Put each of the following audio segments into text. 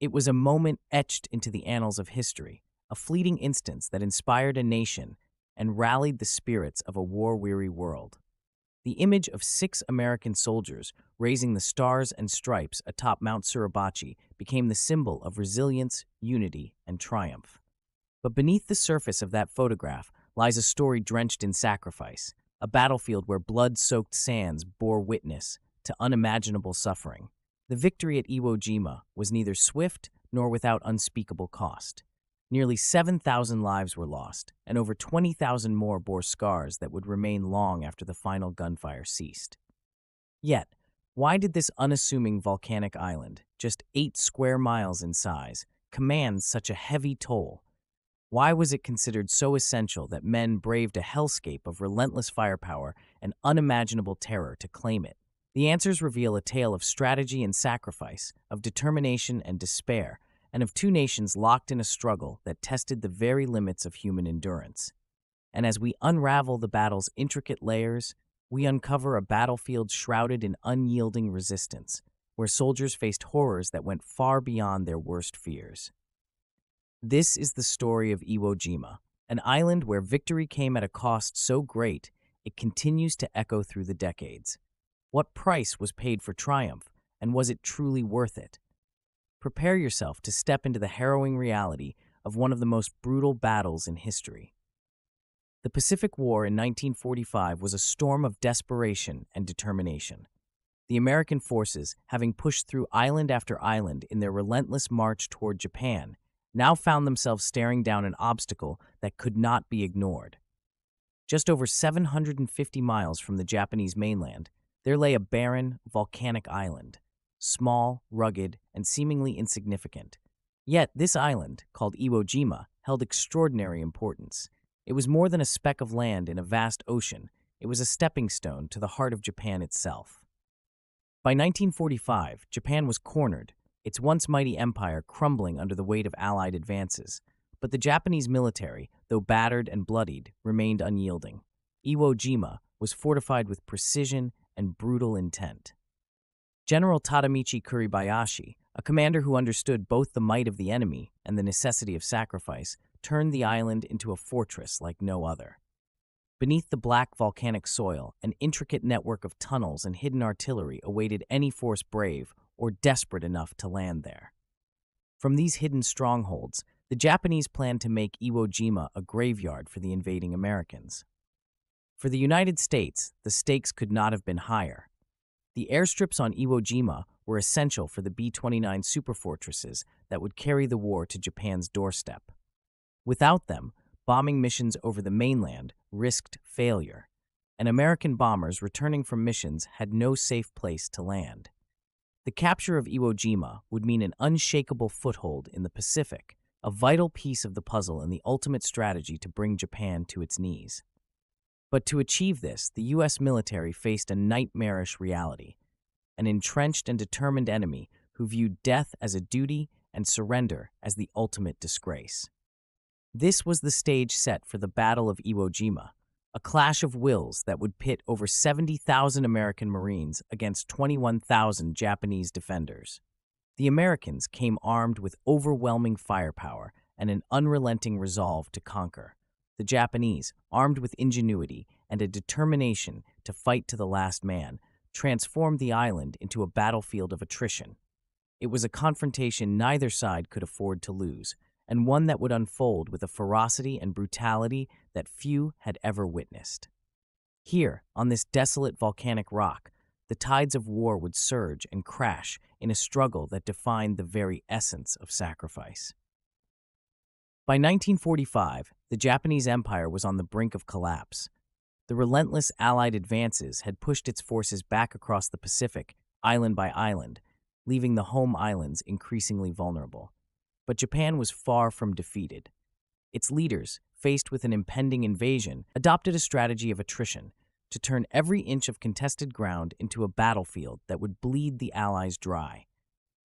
It was a moment etched into the annals of history, a fleeting instance that inspired a nation and rallied the spirits of a war-weary world. The image of 6 American soldiers raising the stars and stripes atop Mount Suribachi became the symbol of resilience, unity, and triumph. But beneath the surface of that photograph lies a story drenched in sacrifice, a battlefield where blood-soaked sands bore witness to unimaginable suffering. The victory at Iwo Jima was neither swift nor without unspeakable cost. Nearly 7,000 lives were lost, and over 20,000 more bore scars that would remain long after the final gunfire ceased. Yet, why did this unassuming volcanic island, just 8 square miles in size, command such a heavy toll? Why was it considered so essential that men braved a hellscape of relentless firepower and unimaginable terror to claim it? The answers reveal a tale of strategy and sacrifice, of determination and despair, and of 2 nations locked in a struggle that tested the very limits of human endurance. And as we unravel the battle's intricate layers, we uncover a battlefield shrouded in unyielding resistance, where soldiers faced horrors that went far beyond their worst fears. This is the story of Iwo Jima, an island where victory came at a cost so great it continues to echo through the decades. What price was paid for triumph, and was it truly worth it? Prepare yourself to step into the harrowing reality of one of the most brutal battles in history. The Pacific War in 1945 was a storm of desperation and determination. The American forces, having pushed through island after island in their relentless march toward Japan, now found themselves staring down an obstacle that could not be ignored. Just over 750 miles from the Japanese mainland, there lay a barren, volcanic island, small, rugged, and seemingly insignificant. Yet this island, called Iwo Jima, held extraordinary importance. It was more than a speck of land in a vast ocean. It was a stepping stone to the heart of Japan itself. By 1945, Japan was cornered, its once mighty empire crumbling under the weight of Allied advances. But the Japanese military, though battered and bloodied, remained unyielding. Iwo Jima was fortified with precision and brutal intent. General Kuribayashi, a commander who understood both the might of the enemy and the necessity of sacrifice, turned the island into a fortress like no other. Beneath the black volcanic soil, an intricate network of tunnels and hidden artillery awaited any force brave or desperate enough to land there. From these hidden strongholds, the Japanese planned to make Iwo Jima a graveyard for the invading Americans. For the United States, the stakes could not have been higher. The airstrips on Iwo Jima were essential for the B-29 superfortresses that would carry the war to Japan's doorstep. Without them, bombing missions over the mainland risked failure, and American bombers returning from missions had no safe place to land. The capture of Iwo Jima would mean an unshakable foothold in the Pacific, a vital piece of the puzzle in the ultimate strategy to bring Japan to its knees. But to achieve this, the U.S. military faced a nightmarish reality, an entrenched and determined enemy who viewed death as a duty and surrender as the ultimate disgrace. This was the stage set for the Battle of Iwo Jima, a clash of wills that would pit over 70,000 American Marines against 21,000 Japanese defenders. The Americans came armed with overwhelming firepower and an unrelenting resolve to conquer. The Japanese, armed with ingenuity and a determination to fight to the last man, transformed the island into a battlefield of attrition. It was a confrontation neither side could afford to lose, and one that would unfold with a ferocity and brutality that few had ever witnessed. Here, on this desolate volcanic rock, the tides of war would surge and crash in a struggle that defined the very essence of sacrifice. By 1945, the Japanese Empire was on the brink of collapse. The relentless Allied advances had pushed its forces back across the Pacific, island by island, leaving the home islands increasingly vulnerable. But Japan was far from defeated. Its leaders, faced with an impending invasion, adopted a strategy of attrition to turn every inch of contested ground into a battlefield that would bleed the Allies dry.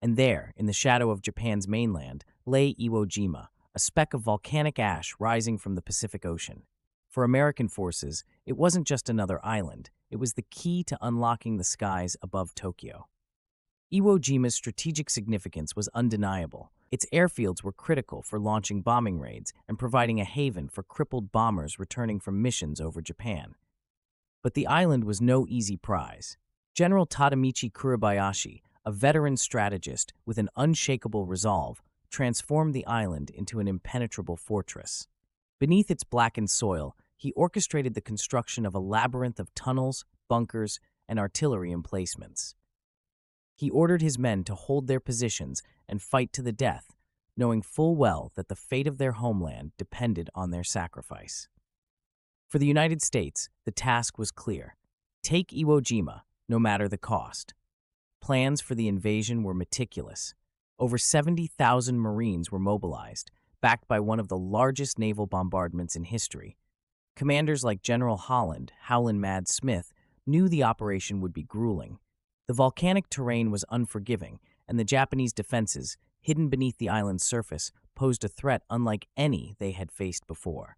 And there, in the shadow of Japan's mainland, lay Iwo Jima, a speck of volcanic ash rising from the Pacific Ocean. For American forces, it wasn't just another island, it was the key to unlocking the skies above Tokyo. Iwo Jima's strategic significance was undeniable. Its airfields were critical for launching bombing raids and providing a haven for crippled bombers returning from missions over Japan. But the island was no easy prize. General Tadamichi Kuribayashi, a veteran strategist with an unshakable resolve, transformed the island into an impenetrable fortress. Beneath its blackened soil, he orchestrated the construction of a labyrinth of tunnels, bunkers, and artillery emplacements. He ordered his men to hold their positions and fight to the death, knowing full well that the fate of their homeland depended on their sacrifice. For the United States, the task was clear. Take Iwo Jima, no matter the cost. Plans for the invasion were meticulous. Over 70,000 Marines were mobilized, backed by one of the largest naval bombardments in history. Commanders like General Howland Mad Smith, knew the operation would be grueling. The volcanic terrain was unforgiving, and the Japanese defenses, hidden beneath the island's surface, posed a threat unlike any they had faced before.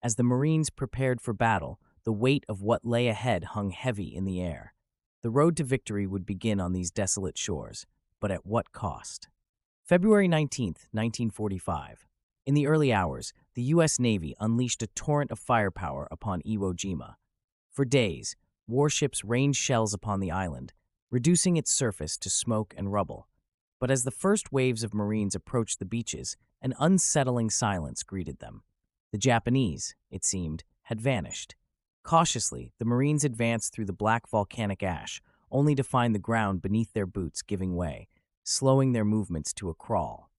As the Marines prepared for battle, the weight of what lay ahead hung heavy in the air. The road to victory would begin on these desolate shores, but at what cost? February 19, 1945. In the early hours, the U.S. Navy unleashed a torrent of firepower upon Iwo Jima. For days, warships rained shells upon the island, reducing its surface to smoke and rubble. But as the first waves of Marines approached the beaches, an unsettling silence greeted them. The Japanese, it seemed, had vanished. Cautiously, the Marines advanced through the black volcanic ash, only to find the ground beneath their boots giving way, slowing their movements to a crawl.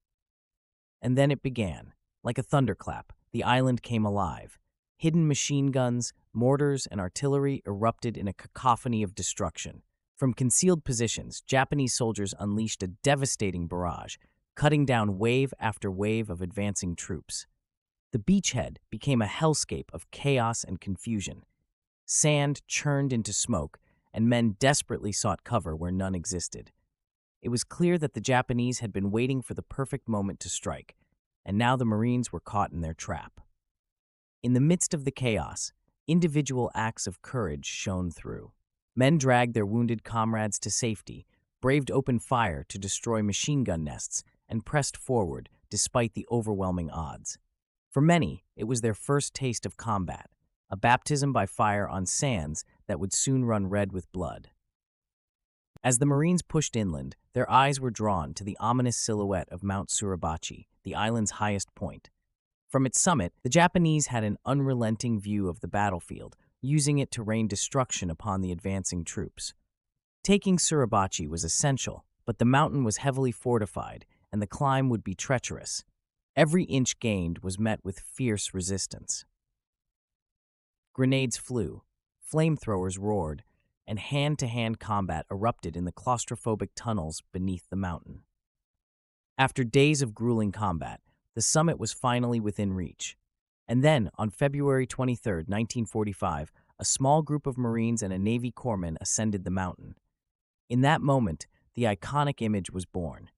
And then it began. Like a thunderclap, the island came alive. Hidden machine guns, mortars, and artillery erupted in a cacophony of destruction. From concealed positions, Japanese soldiers unleashed a devastating barrage, cutting down wave after wave of advancing troops. The beachhead became a hellscape of chaos and confusion. Sand churned into smoke, and men desperately sought cover where none existed. It was clear that the Japanese had been waiting for the perfect moment to strike, and now the Marines were caught in their trap. In the midst of the chaos, individual acts of courage shone through. Men dragged their wounded comrades to safety, braved open fire to destroy machine gun nests, and pressed forward despite the overwhelming odds. For many, it was their first taste of combat, a baptism by fire on sands that would soon run red with blood. As the Marines pushed inland, their eyes were drawn to the ominous silhouette of Mount Suribachi, the island's highest point. From its summit, the Japanese had an unrelenting view of the battlefield, using it to rain destruction upon the advancing troops. Taking Suribachi was essential, but the mountain was heavily fortified, and the climb would be treacherous. Every inch gained was met with fierce resistance. Grenades flew, flamethrowers roared, and hand-to-hand combat erupted in the claustrophobic tunnels beneath the mountain. After days of grueling combat, the summit was finally within reach. And then, on February 23, 1945, a small group of Marines and a Navy corpsman ascended the mountain. In that moment, the iconic image was born.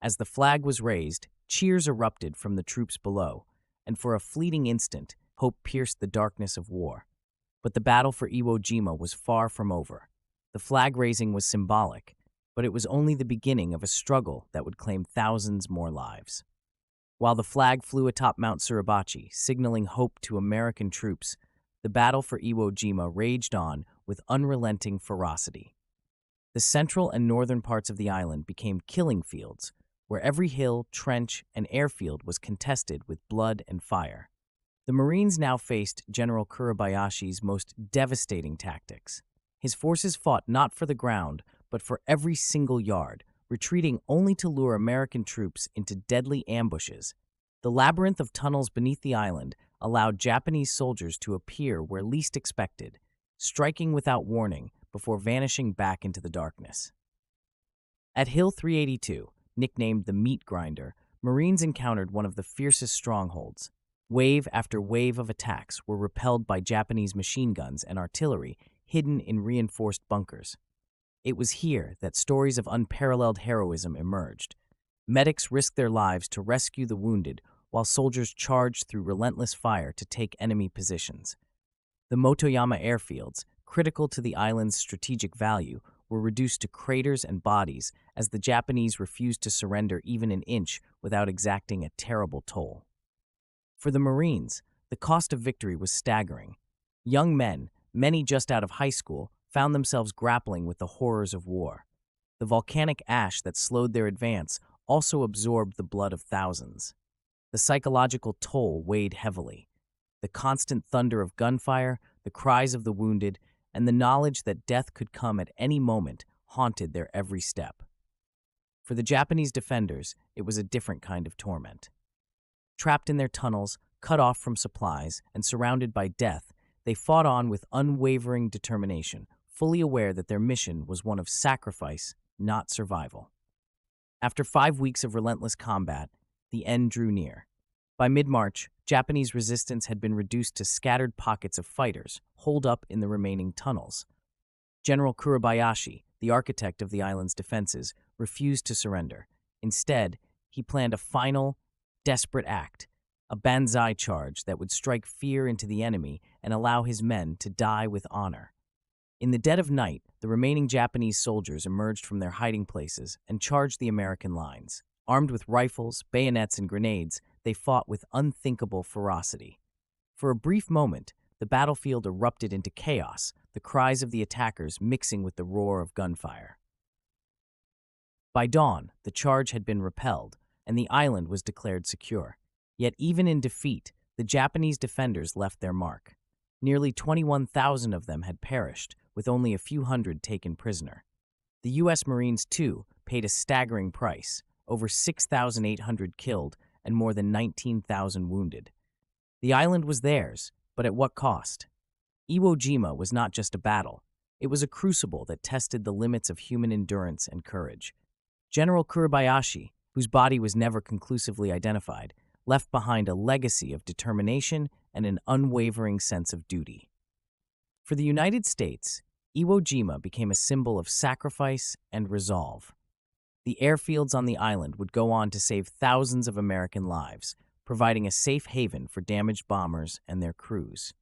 As the flag was raised, cheers erupted from the troops below, and for a fleeting instant, hope pierced the darkness of war. But the battle for Iwo Jima was far from over. The flag raising was symbolic, but it was only the beginning of a struggle that would claim thousands more lives. While the flag flew atop Mount Suribachi, signaling hope to American troops, the battle for Iwo Jima raged on with unrelenting ferocity. The central and northern parts of the island became killing fields, where every hill, trench, and airfield was contested with blood and fire. The Marines now faced General Kuribayashi's most devastating tactics. His forces fought not for the ground, but for every single yard, retreating only to lure American troops into deadly ambushes. The labyrinth of tunnels beneath the island allowed Japanese soldiers to appear where least expected, striking without warning before vanishing back into the darkness. At Hill 382, nicknamed the Meat Grinder, Marines encountered one of the fiercest strongholds. Wave after wave of attacks were repelled by Japanese machine guns and artillery hidden in reinforced bunkers. It was here that stories of unparalleled heroism emerged. Medics risked their lives to rescue the wounded, while soldiers charged through relentless fire to take enemy positions. The Motoyama airfields, critical to the island's strategic value, were reduced to craters and bodies as the Japanese refused to surrender even an inch without exacting a terrible toll. For the Marines, the cost of victory was staggering. Young men, many just out of high school, found themselves grappling with the horrors of war. The volcanic ash that slowed their advance also absorbed the blood of thousands. The psychological toll weighed heavily. The constant thunder of gunfire, the cries of the wounded, and the knowledge that death could come at any moment haunted their every step. For the Japanese defenders, it was a different kind of torment. Trapped in their tunnels, cut off from supplies, and surrounded by death, they fought on with unwavering determination, fully aware that their mission was one of sacrifice, not survival. After 5 weeks of relentless combat, the end drew near. By mid-March, Japanese resistance had been reduced to scattered pockets of fighters, holed up in the remaining tunnels. General Kuribayashi, the architect of the island's defenses, refused to surrender. Instead, he planned a final, desperate act, a banzai charge that would strike fear into the enemy and allow his men to die with honor. In the dead of night, the remaining Japanese soldiers emerged from their hiding places and charged the American lines. Armed with rifles, bayonets, and grenades, they fought with unthinkable ferocity. For a brief moment, the battlefield erupted into chaos, the cries of the attackers mixing with the roar of gunfire. By dawn, the charge had been repelled, and the island was declared secure. Yet even in defeat, the Japanese defenders left their mark. Nearly 21,000 of them had perished, with only a few hundred taken prisoner. The U.S. Marines, too, paid a staggering price, over 6,800 killed and more than 19,000 wounded. The island was theirs, but at what cost? Iwo Jima was not just a battle. It was a crucible that tested the limits of human endurance and courage. General Kuribayashi, whose body was never conclusively identified, left behind a legacy of determination and an unwavering sense of duty. For the United States, Iwo Jima became a symbol of sacrifice and resolve. The airfields on the island would go on to save thousands of American lives, providing a safe haven for damaged bombers and their crews.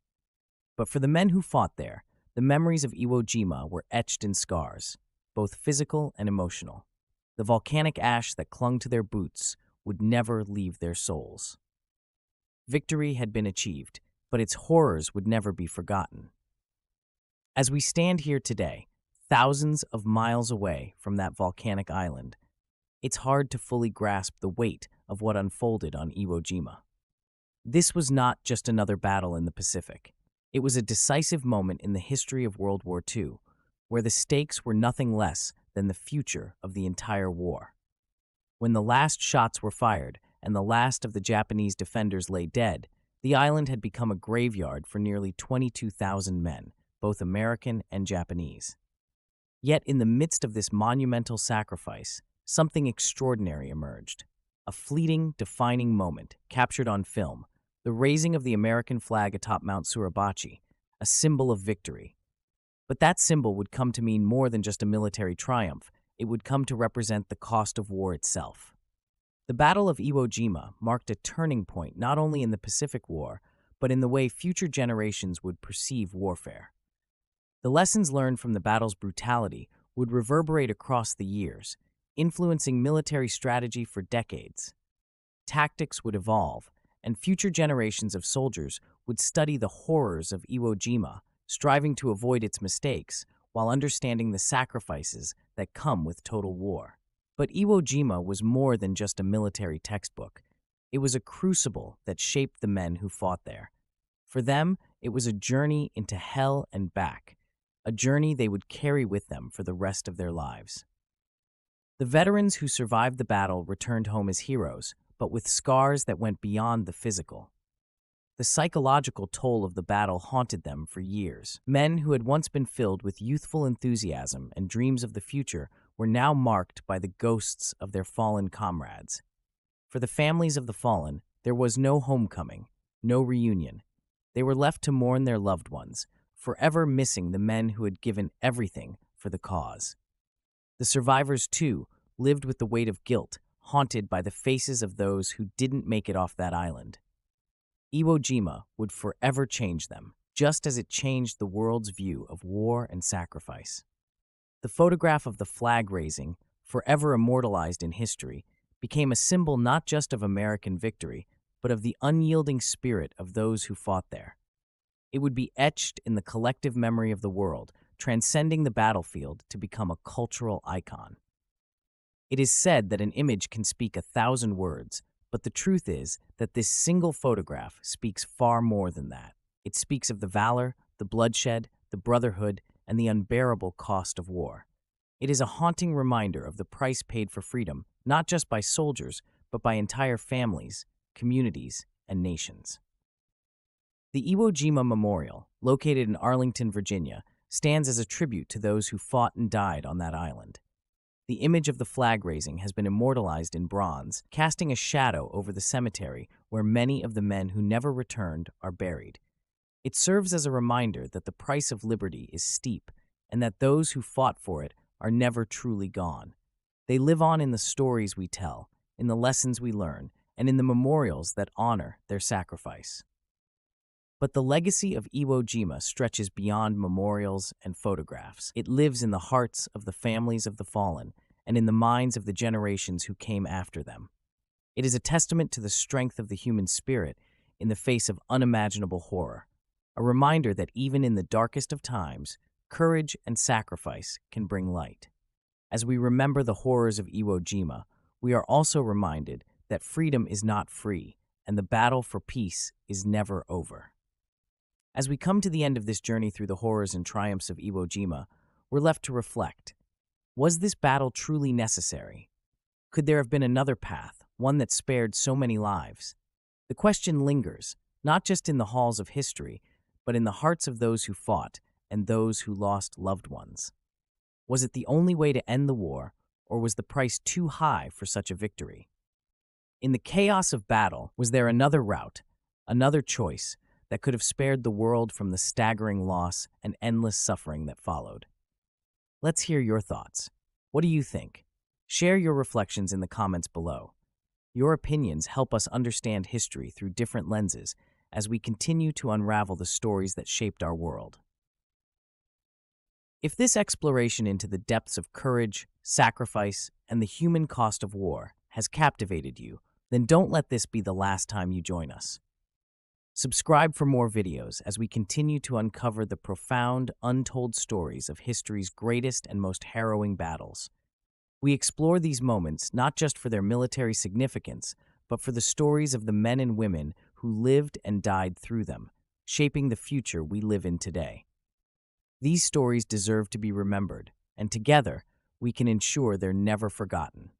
But for the men who fought there, the memories of Iwo Jima were etched in scars, both physical and emotional. The volcanic ash that clung to their boots would never leave their souls. Victory had been achieved, but its horrors would never be forgotten. As we stand here today, thousands of miles away from that volcanic island, it's hard to fully grasp the weight of what unfolded on Iwo Jima. This was not just another battle in the Pacific. It was a decisive moment in the history of World War II, where the stakes were nothing less than the future of the entire war. When the last shots were fired and the last of the Japanese defenders lay dead, the island had become a graveyard for nearly 22,000 men, both American and Japanese. Yet in the midst of this monumental sacrifice, something extraordinary emerged. A fleeting, defining moment, captured on film, the raising of the American flag atop Mount Suribachi, a symbol of victory. But that symbol would come to mean more than just a military triumph. It would come to represent the cost of war itself. The Battle of Iwo Jima marked a turning point not only in the Pacific War, but in the way future generations would perceive warfare. The lessons learned from the battle's brutality would reverberate across the years, influencing military strategy for decades. Tactics would evolve, and future generations of soldiers would study the horrors of Iwo Jima, striving to avoid its mistakes while understanding the sacrifices that come with total war. But Iwo Jima was more than just a military textbook. It was a crucible that shaped the men who fought there. For them, it was a journey into hell and back, a journey they would carry with them for the rest of their lives. The veterans who survived the battle returned home as heroes, but with scars that went beyond the physical. The psychological toll of the battle haunted them for years. Men who had once been filled with youthful enthusiasm and dreams of the future were now marked by the ghosts of their fallen comrades. For the families of the fallen, there was no homecoming, no reunion. They were left to mourn their loved ones, forever missing the men who had given everything for the cause. The survivors, too, lived with the weight of guilt, haunted by the faces of those who didn't make it off that island. Iwo Jima would forever change them, just as it changed the world's view of war and sacrifice. The photograph of the flag raising, forever immortalized in history, became a symbol not just of American victory, but of the unyielding spirit of those who fought there. It would be etched in the collective memory of the world, transcending the battlefield to become a cultural icon. It is said that an image can speak 1,000 words, but the truth is that this single photograph speaks far more than that. It speaks of the valor, the bloodshed, the brotherhood, and the unbearable cost of war. It is a haunting reminder of the price paid for freedom, not just by soldiers, but by entire families, communities, and nations. The Iwo Jima Memorial, located in Arlington, Virginia, stands as a tribute to those who fought and died on that island. The image of the flag raising has been immortalized in bronze, casting a shadow over the cemetery where many of the men who never returned are buried. It serves as a reminder that the price of liberty is steep and that those who fought for it are never truly gone. They live on in the stories we tell, in the lessons we learn, and in the memorials that honor their sacrifice. But the legacy of Iwo Jima stretches beyond memorials and photographs. It lives in the hearts of the families of the fallen and in the minds of the generations who came after them. It is a testament to the strength of the human spirit in the face of unimaginable horror, a reminder that even in the darkest of times, courage and sacrifice can bring light. As we remember the horrors of Iwo Jima, we are also reminded that freedom is not free and the battle for peace is never over. As we come to the end of this journey through the horrors and triumphs of Iwo Jima, we're left to reflect. Was this battle truly necessary? Could there have been another path, one that spared so many lives? The question lingers, not just in the halls of history, but in the hearts of those who fought and those who lost loved ones. Was it the only way to end the war, or was the price too high for such a victory? In the chaos of battle, was there another route, another choice, that could have spared the world from the staggering loss and endless suffering that followed? Let's hear your thoughts. What do you think? Share your reflections in the comments below. Your opinions help us understand history through different lenses as we continue to unravel the stories that shaped our world. If this exploration into the depths of courage, sacrifice, and the human cost of war has captivated you, then don't let this be the last time you join us. Subscribe for more videos as we continue to uncover the profound, untold stories of history's greatest and most harrowing battles. We explore these moments not just for their military significance, but for the stories of the men and women who lived and died through them, shaping the future we live in today. These stories deserve to be remembered, and together, we can ensure they're never forgotten.